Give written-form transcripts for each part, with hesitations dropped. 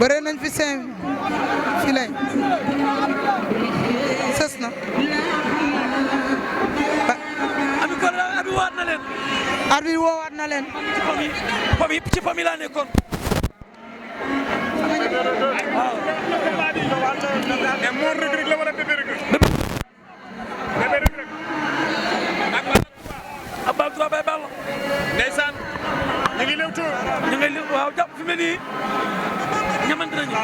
bëre nañ fi 5 filay sës na abi waat na leen arbitre woowaat na leen ci famille laa nekkoon waaw mais moo Reug Reug la wala Bébé Reug Reug Bébé Reug Reug ak Balla 3 Baye Balla ndeysaan ñu ngi lewtoo ñu ngay waaw jàpp fi mu ne nii ñamante nañu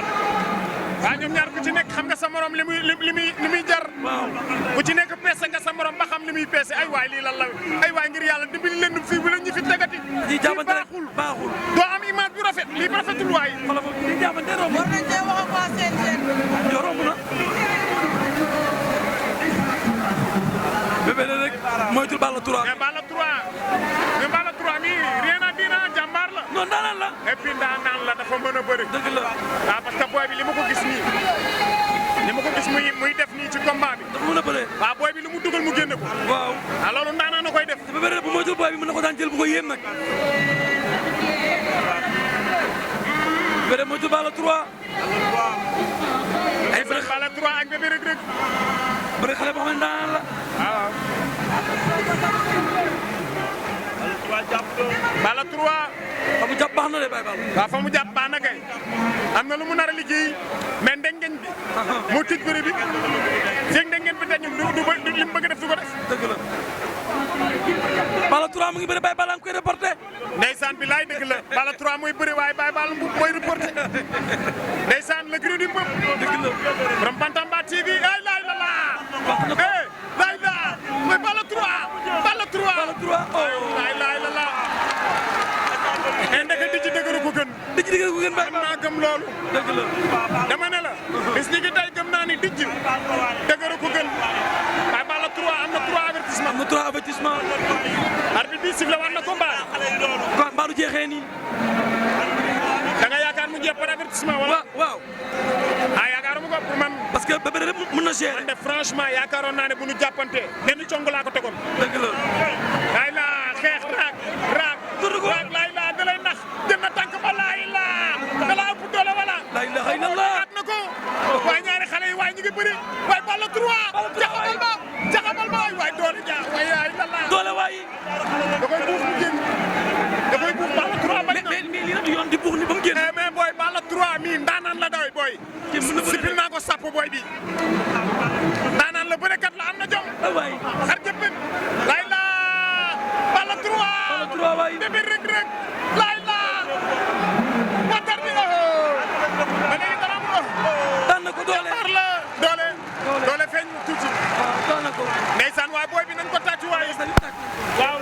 waaw ñoom ñaar ku ci nekk xam nga sa morom li muy jar waaw ku ci nekk peese nga sa morom ba xam li muy peese ay waay lii lan la ay waay ngir yàlla dimbali leen fii bu la ñu fi tegati ñi jàppante rek baaxul doo am image bu rafet lii rafetul waay wala boog ñi jàppante romb war nañ cee wax ak waa CNG yo romb na Bébé rek moytul Balla 3 mais Balla 3 mi rien à dire jàmbaar la non daanaan la et puis daanaan la dafa mën a bëri dëgg la waaw parce que booy bi li ma ko gis nii li ma ko gis muy def nii ci combat bi dafa mën a bëree waaw booy bi lu mu dugal mu génne ko waaw ah loolu ndaanaan na koy def Bébé rek bu moytul booy bi mën na ko daan jël bu ko yéem nag Bébé rek moytul Balla 3 ay bëri Balla 3 ak Bébé Reug Reug bëri xale boo xam ne daanaan la waaw Balla 3 fa mu jàpp baax na de Baye Balla waaw fa mu jàpp baax na kay am na lu mu nar a liggéey mais ndengeñ bi moo tëj bëri bi feeg ndengeñ bi dañu du li mu bëgg def du ko def dëgg la Balla 3 mu ngi bëri Baye Balla am koy reporté ndeysaan bi laay dëgg la Balla 3 mooy bëri waaye Baye Balla Mbuub mooy reporté ndeysaan le cri du peuple dëgg la borom Bantamba TV ay laay la laa eh laay laa mooy Balla 3 Balla 3 Balla 3 oh laay laay la laa mais ndeke di ci dëgëru ko gën di ci digg ku gën Baye man Balla maa gëm loolu dëgg la dama ne la bis ni ki tey gëm naa ni dijj dëgëru ko gën waaye Balla 3 am na 3 avertissement am na 3 avertissement arbitre bi sifflé war na ko mbaa quoi mbaa du jeexee nii da nga yaakaar mu jeex par avertissement wala waaw ah yaakaaruma ko pour man parce que Bébé rek mën na gérer man de franchement yaakaaroon naa ne bu nu jàppante benn cong laa ko tegoon dëgg la laay laa xeex raak Turdu ko raak laay laa da lay nax jëm na tànk ba laay laa da laa ëpp doole wala la ilaha illallah at na ko waaye ñaari xale yi waaye ñu ngi bëri waaye Balla 3 jaxabal ma waay doole ja waaye ay lalla doole waay da koy buuf mu génn da koy buuf Balla 3 bañ na mais lii nag yoon di buux ni ba mu génn mais booy Balla 3 mi ndaanaan la doy booy kii mën na bëri sipil naa ko sàpp booy bi ndaanaan la bërekat la am na jom waay ar jëppin laay la Balla 3 Balla 3 waay Bébé Reug Reug laay la watar bi ba léegi dara mu daan na ko doole doole feeñ tuuti waaw daan na ko ndeysaan waaye booy bi nañ ko tàccu waaye waaw